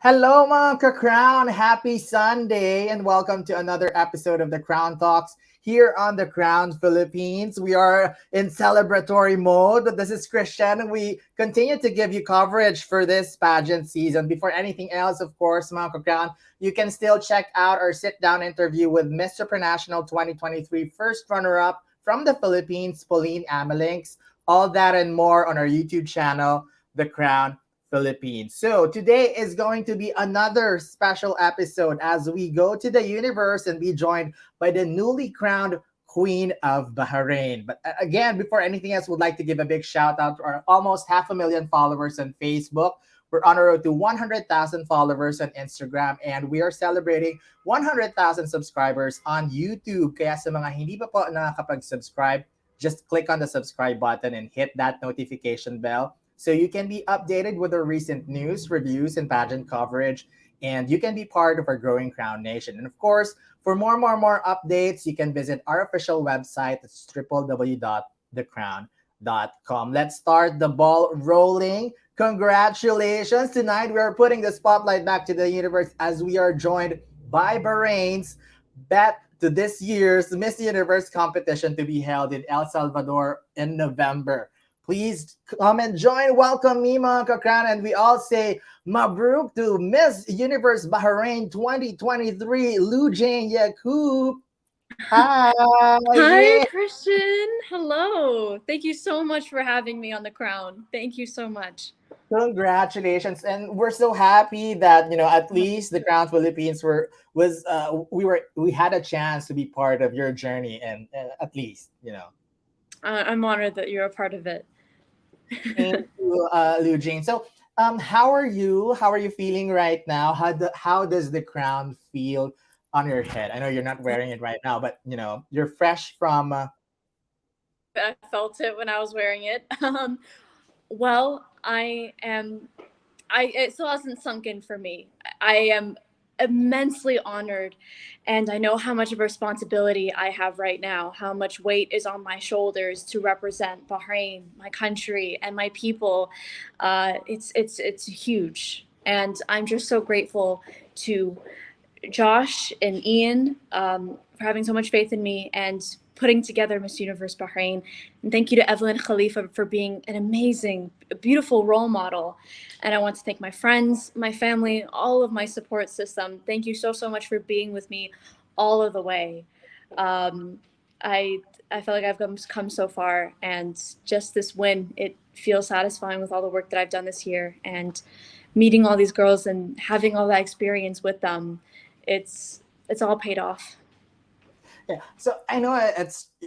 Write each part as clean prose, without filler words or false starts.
Hello mga ka-Crown! Happy Sunday and welcome to another episode of the Crown Talks here on the Crown Philippines. We are in celebratory mode. This is Christian and we continue to give you coverage for this pageant season. Before anything else, of course, mga ka-Crown, you can still check out our sit-down interview with Miss Supranational 2023 first runner-up from the Philippines, Pauline Amalinks. All that and more on our YouTube channel, The Crown Philippines. So today is going to be another special episode as we go to the universe and be joined by the newly crowned Queen of Bahrain. But again, before anything else, would like to give a big shout out to our almost 500,000 followers on Facebook. We're on our road to 100,000 followers on Instagram and we are celebrating 100,000 subscribers on YouTube. Kaya sa mga hindi pa po nakakapag-subscribe, just click on the subscribe button and hit that notification bell so you can be updated with our recent news, reviews, and pageant coverage, and you can be part of our growing Crown Nation. And of course, for more updates, you can visit our official website. It's www.thecrown.com. Let's start the ball rolling. Congratulations. Tonight, we are putting the spotlight back to the universe as we are joined by Bahrain's bet to this year's Miss Universe competition to be held in El Salvador in November. Please come and join. Welcome me, mga ka-Crown. And we all say, Mabruk to Miss Universe Bahrain 2023, Lujane Yacoub. Hi. Hi, Christian. Hello. Thank you so much for having me on The Crown. Thank you so much. Congratulations. And we're so happy that, at least the Crown Philippines we had a chance to be part of your journey and at least, I'm honored that you're a part of it. Thank you, Lujane. So, how are you? How are you feeling right now? How does the crown feel on your head? I know you're not wearing it right now, but you're fresh from. I felt it when I was wearing it. Well, I am. It still hasn't sunk in for me. I am immensely honored, and I know how much of a responsibility I have right now, how much weight is on my shoulders to represent Bahrain, my country, and my people. It's huge, and I'm just so grateful to Josh and Ian for having so much faith in me and putting together Miss Universe Bahrain. And thank you to Evelyn Khalifa for being an amazing, beautiful role model. And I want to thank my friends, my family, all of my support system. Thank you so much for being with me all of the way. I feel like I've come so far, and just this win, it feels satisfying with all the work that I've done this year and meeting all these girls and having all that experience with them. It's all paid off. Yeah. So I know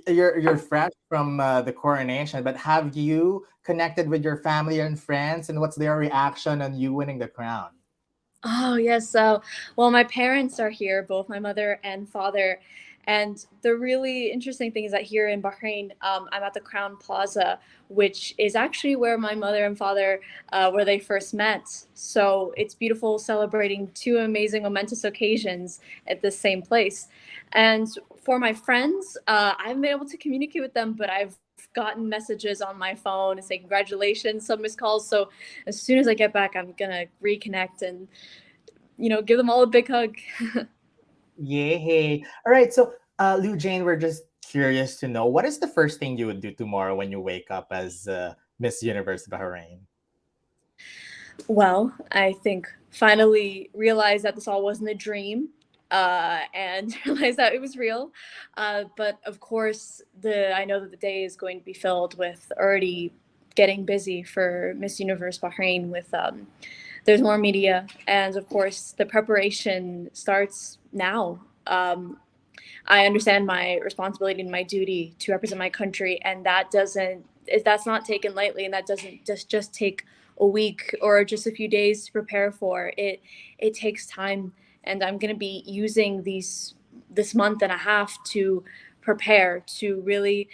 you're fresh from the coronation, but have you connected with your family and friends, and what's their reaction on you winning the crown? Oh, yes. Well, my parents are here, both my mother and father. And the really interesting thing is that here in Bahrain, I'm at the Crown Plaza, which is actually where my mother and father, where they first met. So it's beautiful celebrating two amazing, momentous occasions at the same place. And for my friends, I haven't been able to communicate with them, but I've gotten messages on my phone and say congratulations, some missed calls. So as soon as I get back, I'm gonna reconnect and give them all a big hug. Yay! All right, so Lujane, we're just curious to know what is the first thing you would do tomorrow when you wake up as Miss Universe Bahrain? Well, I think finally realize that this all wasn't a dream. And realize that it was real. But of course, I know that the day is going to be filled with already getting busy for Miss Universe Bahrain with there's more media, and of course the preparation starts now. I understand my responsibility and my duty to represent my country, and that's not taken lightly, and that doesn't just take a week or just a few days to prepare for it. It takes time, and I'm going to be using this month and a half to prepare, to really,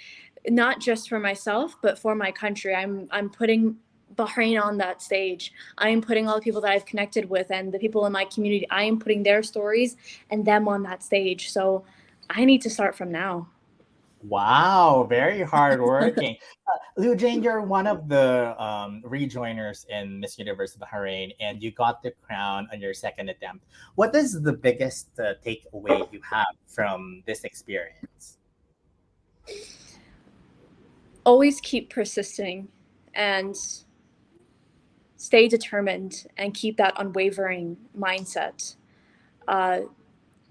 not just for myself but for my country. I'm putting Bahrain on that stage. I am putting all the people that I've connected with and the people in my community, I am putting their stories and them on that stage. So I need to start from now. Wow, very hardworking. Lujane, you're one of the rejoiners in Miss Universe Bahrain, and you got the crown on your second attempt. What is the biggest takeaway you have from this experience? Always keep persisting and stay determined and keep that unwavering mindset. Uh,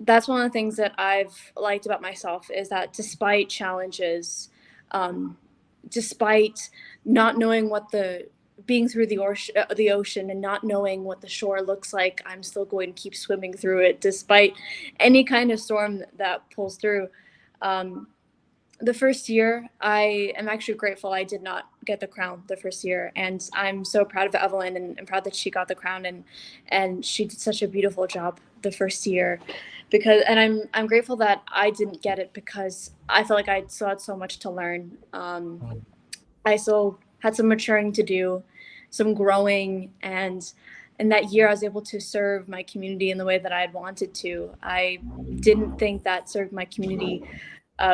that's one of the things that I've liked about myself is that despite challenges, um, despite not knowing what the being through the ocean and not knowing what the shore looks like, I'm still going to keep swimming through it despite any kind of storm that pulls through. Um, the first year, I am actually grateful I did not get the crown the first year, and I'm so proud of Evelyn and proud that she got the crown, and she did such a beautiful job the first year, because and I'm grateful that I didn't get it because I felt like I still had so much to learn. I still had some maturing to do, some growing, and in that year I was able to serve my community in the way that I had wanted to. I didn't think that served my community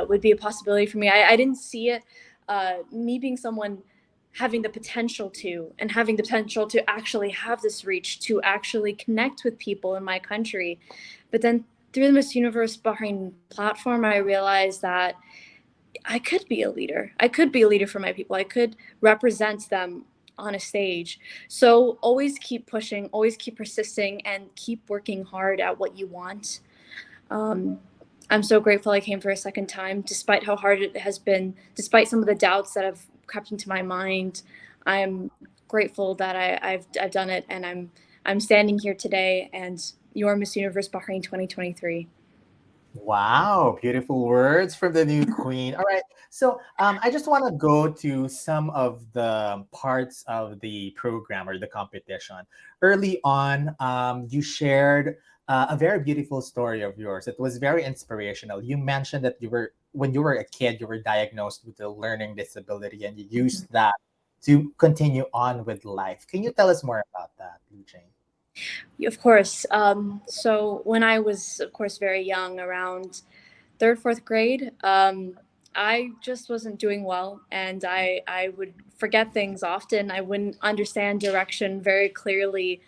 would be a possibility for me. I didn't see it. Me being someone having the potential to, and having the potential to actually have this reach, to actually connect with people in my country. But then through the Miss Universe Bahrain platform, I realized that I could be a leader. I could be a leader for my people. I could represent them on a stage. So always keep pushing, always keep persisting, and keep working hard at what you want. Um, I'm so grateful I came for a second time, despite how hard it has been, despite some of the doubts that have crept into my mind. I'm grateful that I've done it, and I'm standing here today. And you're Miss Universe Bahrain 2023. Wow, beautiful words from the new queen. All right, so I just want to go to some of the parts of the program or the competition. Early on, you shared a very beautiful story of yours. It was very inspirational. You mentioned that when you were a kid, you were diagnosed with a learning disability, and you used that to continue on with life. Can you tell us more about that, Eugene? Of course. So when I was, of course, very young, around third, fourth grade, I just wasn't doing well, and I would forget things often. I wouldn't understand direction very clearly.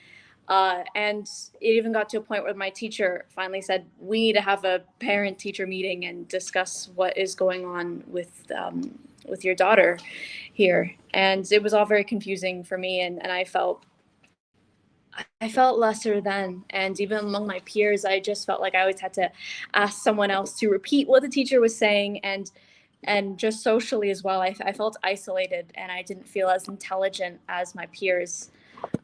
And it even got to a point where my teacher finally said, "We need to have a parent-teacher meeting and discuss what is going on with your daughter here." And it was all very confusing for me, and I felt lesser than, and even among my peers, I just felt like I always had to ask someone else to repeat what the teacher was saying, and just socially as well, I felt isolated, and I didn't feel as intelligent as my peers.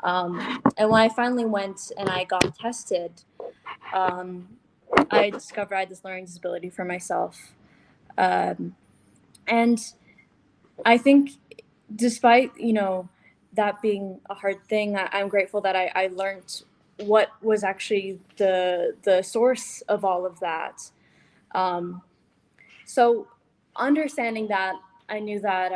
And when I finally went and I got tested, um, I discovered I had this learning disability for myself. Um, and I think, despite that being a hard thing, I'm grateful that I learned what was actually the source of all of that. Um, so understanding that, I knew that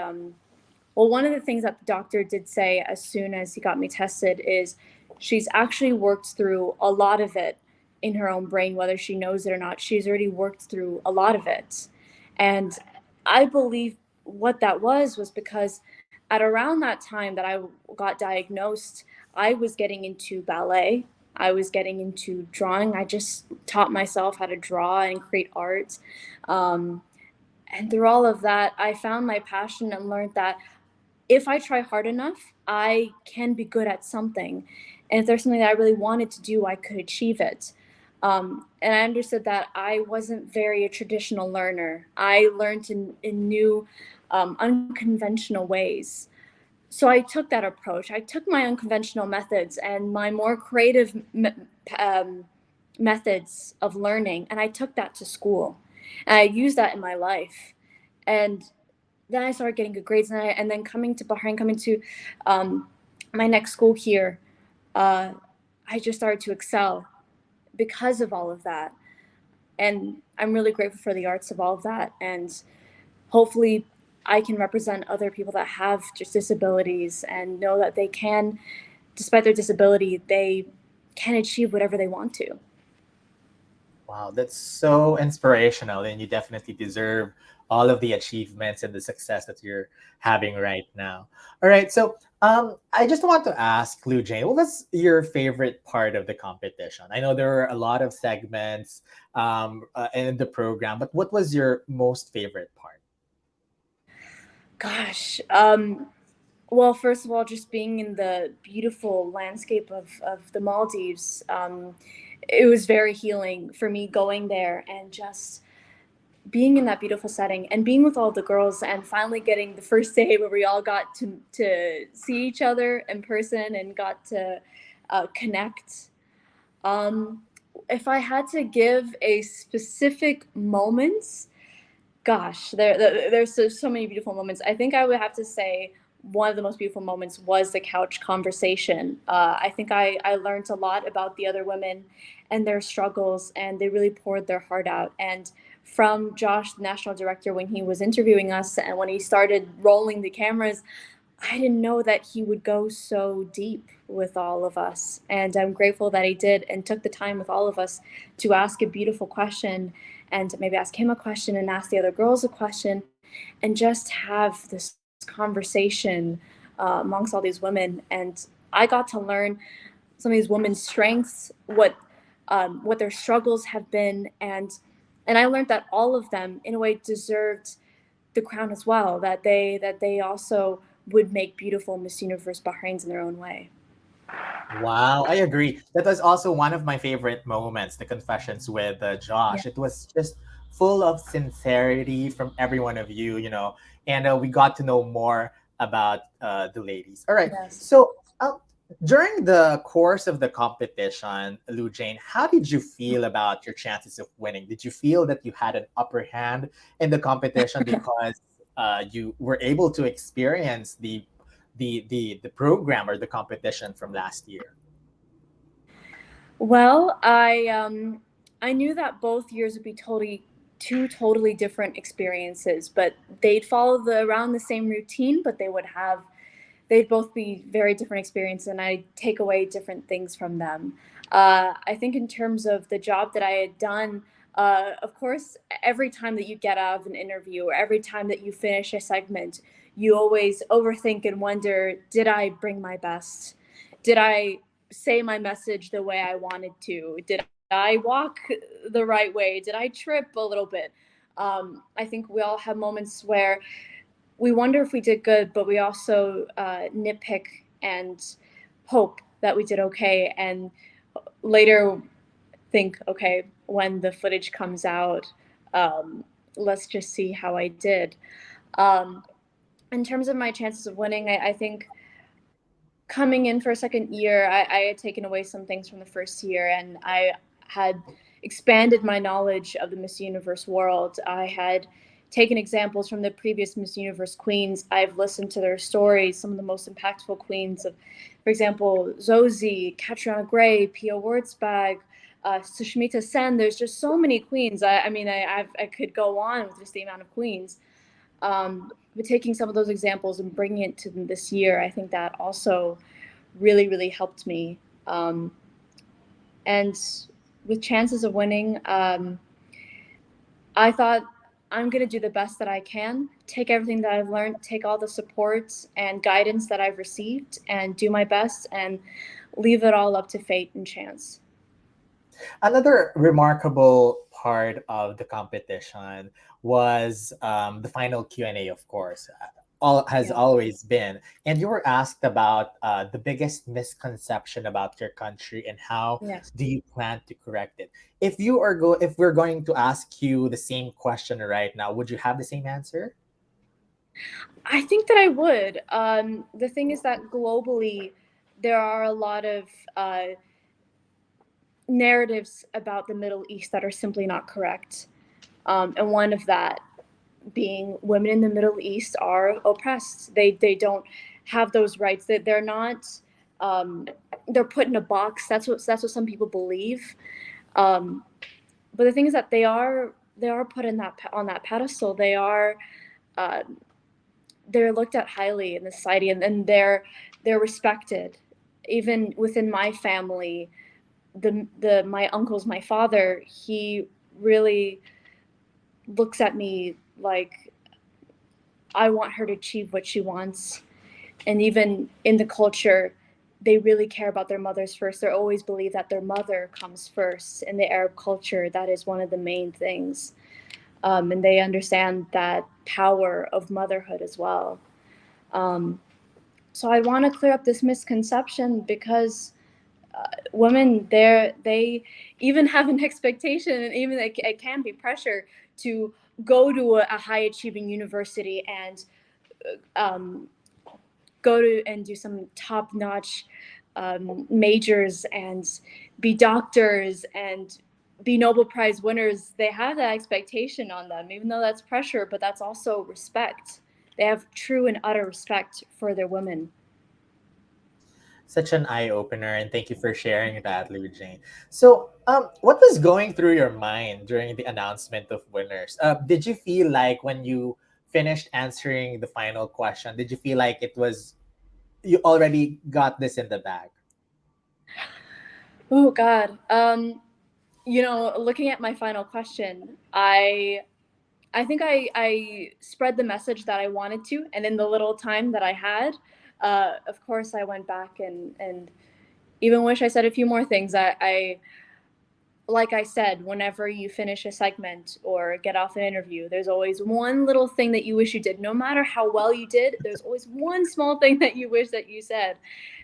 well, one of the things that the doctor did say as soon as he got me tested is she's actually worked through a lot of it in her own brain, whether she knows it or not. She's already worked through a lot of it. And I believe what that was because at around that time that I got diagnosed, I was getting into ballet. I was getting into drawing. I just taught myself how to draw and create art. Um, and through all of that, I found my passion and learned that if I try hard enough, I can be good at something. And if there's something that I really wanted to do, I could achieve it. And I understood that I wasn't very a traditional learner. I learned in new, unconventional ways. So I took that approach. I took my unconventional methods and my more creative methods of learning, and I took that to school. And I used that in my life. And then I started getting good grades, and then coming to Bahrain, coming to my next school here, uh, I just started to excel because of all of that. And I'm really grateful for the arts of all of that. And hopefully, I can represent other people that have just disabilities and know that they can, despite their disability, they can achieve whatever they want to. Wow, that's so inspirational, and you definitely deserve all of the achievements and the success that you're having right now. All right, so I just want to ask Lou Jane, what was your favorite part of the competition? I know there were a lot of segments in the program, but what was your most favorite part? Gosh, well, first of all, just being in the beautiful landscape of the Maldives, it was very healing for me going there and just being in that beautiful setting and being with all the girls and finally getting the first day where we all got to see each other in person and got to connect. Um, if I had to give a specific moment, gosh, there's so many beautiful moments. I think I would have to say one of the most beautiful moments was the couch conversation. I think I learned a lot about the other women and their struggles, and they really poured their heart out. And from Josh, the national director, when he was interviewing us and when he started rolling the cameras, I didn't know that he would go so deep with all of us. And I'm grateful that he did and took the time with all of us to ask a beautiful question and maybe ask him a question and ask the other girls a question and just have this conversation amongst all these women. And I got to learn some of these women's strengths, what their struggles have been, and I learned that all of them, in a way, deserved the crown as well. That they also would make beautiful Miss Universe Bahrain's in their own way. Wow, I agree. That was also one of my favorite moments, the confessions with Yeah. Josh. It was just full of sincerity from every one of you, and we got to know more about the ladies. All right. Yes. So, during the course of the competition, Lou Jane, how did you feel about your chances of winning? Did you feel that you had an upper hand in the competition because you were able to experience the program or the competition from last year? Well, I knew that both years would be totally different experiences, but they'd follow around the same routine, but they'd both be very different experiences, and I'd take away different things from them. I think in terms of the job that I had done, of course, every time that you get out of an interview or every time that you finish a segment, you always overthink and wonder, did I bring my best? Did I say my message the way I wanted to? Did I walk the right way? Did I trip a little bit? I think we all have moments where we wonder if we did good, but we also nitpick and hope that we did okay, and later think, okay, when the footage comes out, um, let's just see how I did. Um, in terms of my chances of winning, I think coming in for a second year, I had taken away some things from the first year, and I had expanded my knowledge of the Miss Universe world. I had taken examples from the previous Miss Universe queens. I've listened to their stories, some of the most impactful queens of, for example, Zosie, Katrina Gray, Pia Wurtzbag, Sushmita Sen. There's just so many queens. I could go on with just the amount of queens. But taking some of those examples and bringing it to this year, I think that also really helped me. And with chances of winning, I thought I'm going to do the best that I can, take everything that I've learned, take all the support and guidance that I've received, and do my best and leave it all up to fate and chance. Another remarkable part of the competition was the final Q&A, of course, all has Yeah. always been. And you were asked about the biggest misconception about your country and how Yes. do you plan to correct it. If we're going to ask you the same question right now, would you have the same answer? I think that I would. The thing is that globally, there are a lot of narratives about the Middle East that are simply not correct. And one of that being women in the Middle East are oppressed. They don't have those rights. They're not. Um, they're put in a box. That's what some people believe. Um, but the thing is that they are put in that on that pedestal. They are. Uh, they're looked at highly in the society, and they're respected. Even within my family, the my uncles, my father, he really looks at me like I want her to achieve what she wants. And even in the culture, they really care about their mothers first. They always believe that their mother comes first. In the Arab culture, that is one of the main things. And they understand that power of motherhood as well. Um, so I want to clear up this misconception, because women they even have an expectation, and even it can be pressure to go to a high achieving university and um, go to and do some top notch majors and be doctors and be Nobel Prize winners. They have that expectation on them, even though that's pressure, but that's also respect. They have true and utter respect for their women. Such an eye opener, and thank you for sharing that, Lujane. So, what was going through your mind during the announcement of winners? Did you feel like when you finished answering the final question, did you feel like it was you already got this in the bag? Oh God. Looking at my final question, I think I spread the message that I wanted to, and in the little time that I had, of course, I went back and even wish I said a few more things. I like I said, whenever you finish a segment or get off an interview, there's always one little thing that you wish you did. No matter how well you did, there's always one small thing that you wish that you said.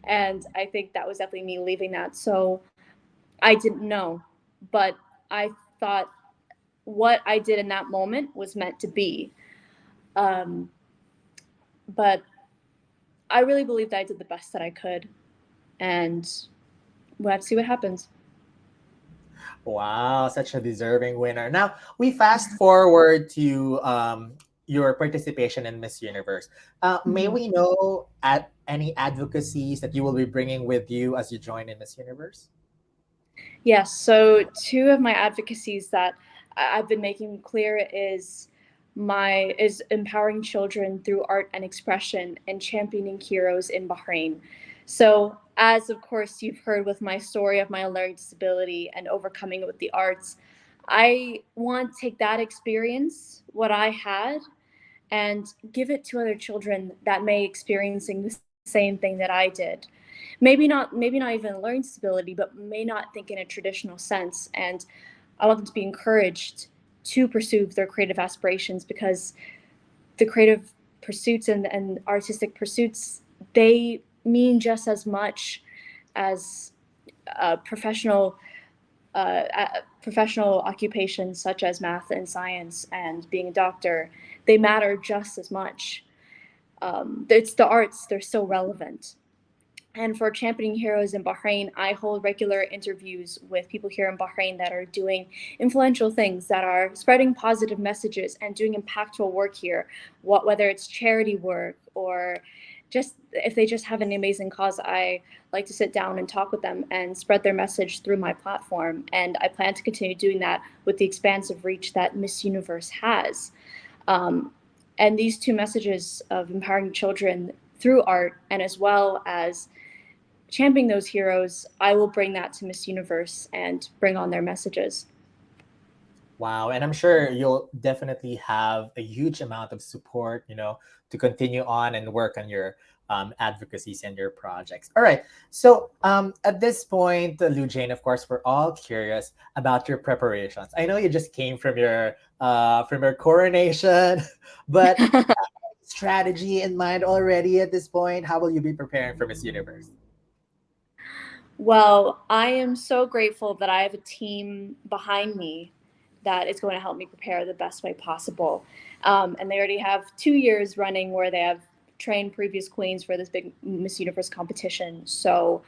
And I think that was definitely me leaving that. So I didn't know, but I thought what I did in that moment was meant to be. Um, but I really believe that I did the best that I could, and we'll have to see what happens. Wow, such a deserving winner. Now, we fast forward to your participation in Miss Universe. May Mhm. we know at any advocacies that you will be bringing with you as you join in Miss Universe? Yes. So two of my advocacies that I've been making clear is empowering children through art and expression and championing heroes in Bahrain. So, as of course you've heard with my story of my learning disability and overcoming it with the arts, I want to take that experience, what I had, and give it to other children that may experiencing the same thing that I did. Maybe not even learning disability, but may not think in a traditional sense. And I want them to be encouraged to pursue their creative aspirations, because the creative pursuits and artistic pursuits, they mean just as much as professional professional occupations such as math and science and being a doctor. They matter just as much. It's the arts; they're so relevant. And for championing heroes in Bahrain, I hold regular interviews with people here in Bahrain that are doing influential things, that are spreading positive messages and doing impactful work here. Whether it's charity work or just if they just have an amazing cause, I like to sit down and talk with them and spread their message through my platform. And I plan to continue doing that with the expansive reach that Miss Universe has. Um, and these two messages of empowering children through art and as well as championing those heroes, I will bring that to Miss Universe and bring on their messages. Wow, and I'm sure you'll definitely have a huge amount of support, to continue on and work on your advocacies and your projects. All right. So at this point, Lou Jane, of course, we're all curious about your preparations. I know you just came from your coronation, but strategy in mind already at this point. How will you be preparing for Miss Universe? Well, I am so grateful that I have a team behind me that is going to help me prepare the best way possible. And they already have 2 years running where they have trained previous queens for this big Miss Universe competition. So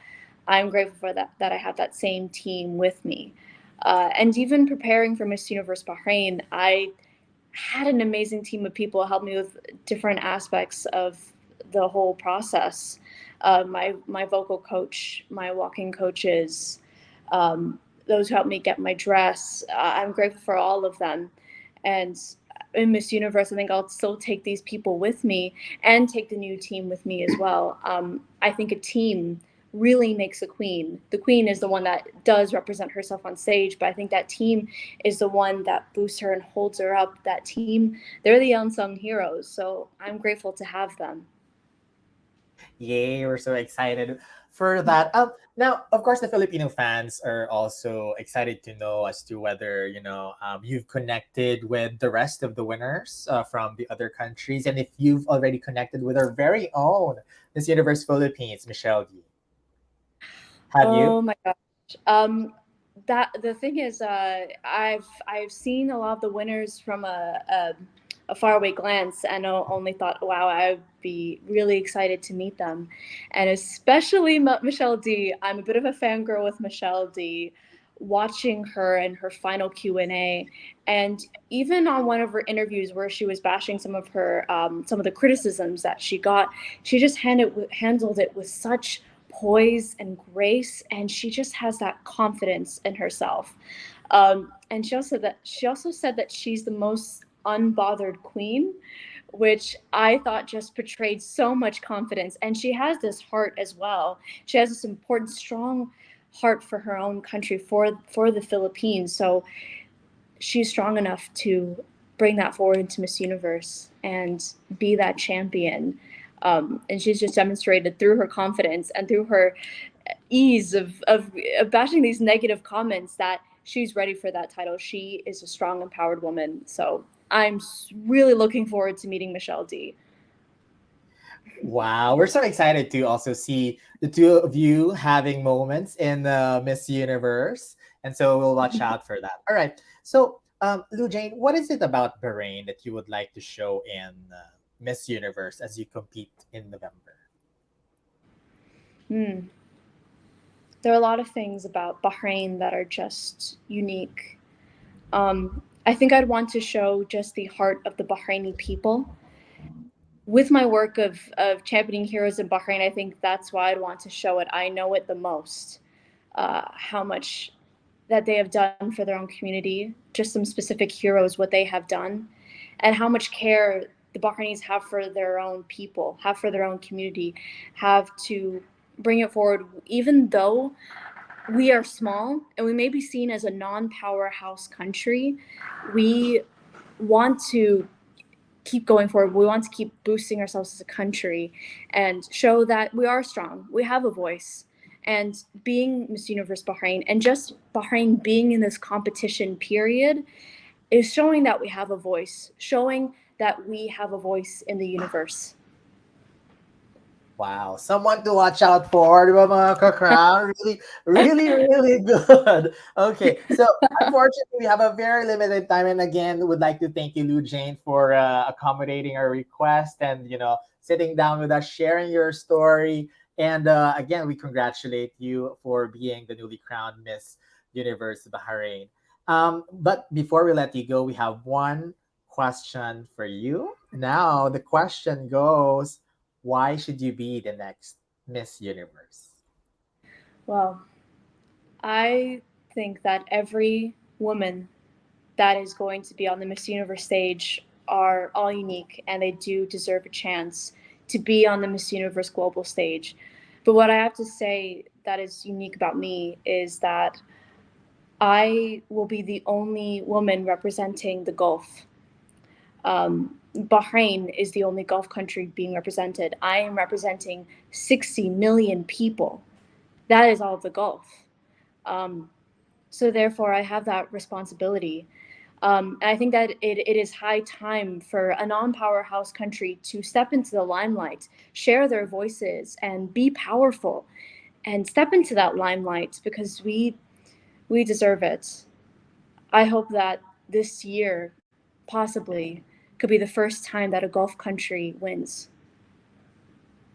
I'm grateful for that I have that same team with me. And even preparing for Miss Universe Bahrain, I had an amazing team of people help me with different aspects of the whole process. My vocal coach, my walking coaches, those who helped me get my dress. I'm grateful for all of them, and in Miss Universe, I think I'll still take these people with me and take the new team with me as well. I think a team really makes a queen. The queen is the one that does represent herself on stage, but I think that team is the one that boosts her and holds her up. That team, they're the unsung heroes. So I'm grateful to have them. Yay, we're so excited for that. Now, of course, the Filipino fans are also excited to know as to whether, you've connected with the rest of the winners from the other countries, and if you've already connected with our very own Miss Universe Philippines, Michelle D. Have you? Oh my gosh. Um, that the thing is, I've seen a lot of the winners from a faraway glance, and only thought, wow, I'd be really excited to meet them, and especially Michelle D. I'm a bit of a fangirl with Michelle D. Watching her and her final Q&A, and even on one of her interviews where she was bashing some of the criticisms that she got, she just handled it with such poise and grace, and she just has that confidence in herself. And she also said that she's the most unbothered queen, which I thought just portrayed so much confidence. And she has this heart as well. She has this important, strong heart for her own country, for the Philippines. So she's strong enough to bring that forward into Miss Universe and be that champion. And she's just demonstrated through her confidence and through her ease of bashing these negative comments that she's ready for that title. She is a strong, empowered woman. So I'm really looking forward to meeting Michelle D. Wow, we're so excited to also see the two of you having moments in Miss Universe, and so we'll watch out for that. All right. So, Lou Jane, what is it about Bahrain that you would like to show in Miss Universe as you compete in November? Hmm. There are a lot of things about Bahrain that are just unique. I think I'd want to show just the heart of the Bahraini people. With my work of championing heroes in Bahrain, I think that's why I'd want to show it. I know it the most, how much that they have done for their own community, just some specific heroes, what they have done, and how much care the Bahrainis have for their own people, have for their own community, have to bring it forward, even though we are small and we may be seen as a non-powerhouse country. We want to keep going forward. We want to keep boosting ourselves as a country and show that we are strong. We have a voice. And being Miss Universe Bahrain and just Bahrain being in this competition period is showing that we have a voice, showing that we have a voice in the universe. Wow, someone to watch out for, di ba mga ka-crown? Really, really, really good. Okay, so unfortunately, we have a very limited time, and again, would like to thank you, Lou Jane, for accommodating our request and sitting down with us, sharing your story, and again, we congratulate you for being the newly crowned Miss Universe Bahrain. But before we let you go, we have one question for you. Now, the question goes, why should you be the next Miss Universe? Well, I think that every woman that is going to be on the Miss Universe stage are all unique and they do deserve a chance to be on the Miss Universe global stage. But what I have to say that is unique about me is that I will be the only woman representing the Gulf. Bahrain is the only Gulf country being represented. I am representing 60 million people. That is all of the Gulf. Um, so therefore, I have that responsibility. And I think that it is high time for a non-powerhouse country to step into the limelight, share their voices, and be powerful, and step into that limelight because we deserve it. I hope that this year, possibly, could be the first time that a Gulf country wins.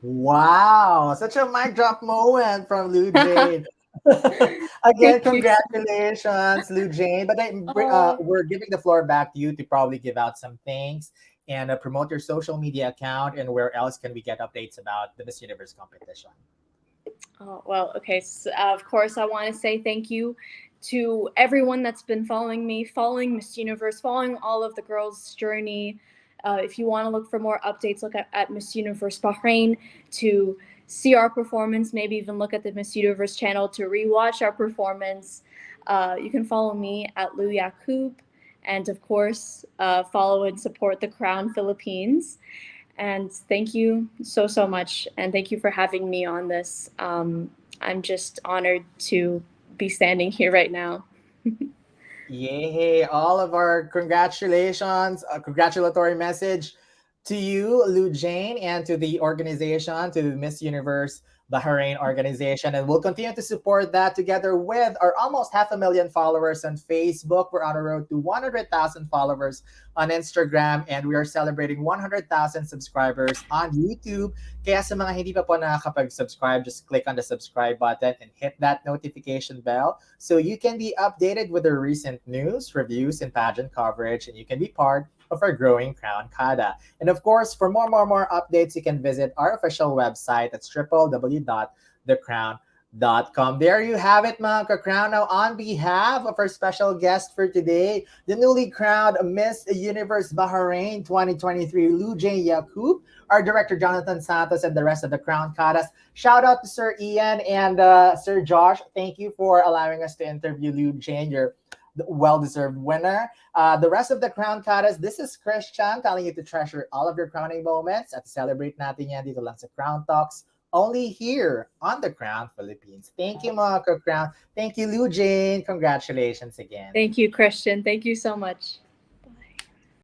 Wow, such a mic drop moment from Lou Jane. Again, Thank you. congratulations, Lou Jane. But Oh, we're giving the floor back to you to probably give out some things and promote your social media account, and where else can we get updates about the Miss Universe competition? well, okay. So, of course, I want to say thank you to everyone that's been following me, following Miss Universe, following all of the girls' journey. If you want to look for more updates, look at Miss Universe Bahrain to see our performance, maybe even look at the Miss Universe channel to rewatch our performance. You can follow me at Lujane Yacoub, and of course, follow and support the Crown Philippines. And thank you so much, and thank you for having me on this. I'm just honored to be standing here right now. Yay! All of our congratulations, a congratulatory message to you, Lou Jane, and to the organization, to the Miss Universe Bahrain organization. And we'll continue to support that together with our almost 500,000 followers on Facebook. We're on the road to 100,000 followers on Instagram, and we are celebrating 100,000 subscribers on YouTube. Kaya sa mga hindi pa po nakakapag-subscribe, just click on the subscribe button and hit that notification bell so you can be updated with the recent news, reviews, and pageant coverage, and you can be part of our growing Crown Kada. And of course, for more updates, you can visit our official website at www.thecrown.com. There you have it, mga ka-crown. Now, on behalf of our special guest for today, the newly crowned Miss Universe Bahrain 2023, Lujane Yacoub, our director Jonathan Santos, and the rest of the Crown Kadas. Shout out to Sir Ian and Sir Josh. Thank you for allowing us to interview Lujane, your well-deserved winner. The rest of the Crown Kadas, this is Christian telling you to treasure all of your crowning moments at celebrate natin yan dito lang sa Crown Talks, only here on the Crown Philippines. Thank you, mga ka-crown. Thank you, Lujane. Congratulations again. Thank you, Christian. Thank you so much.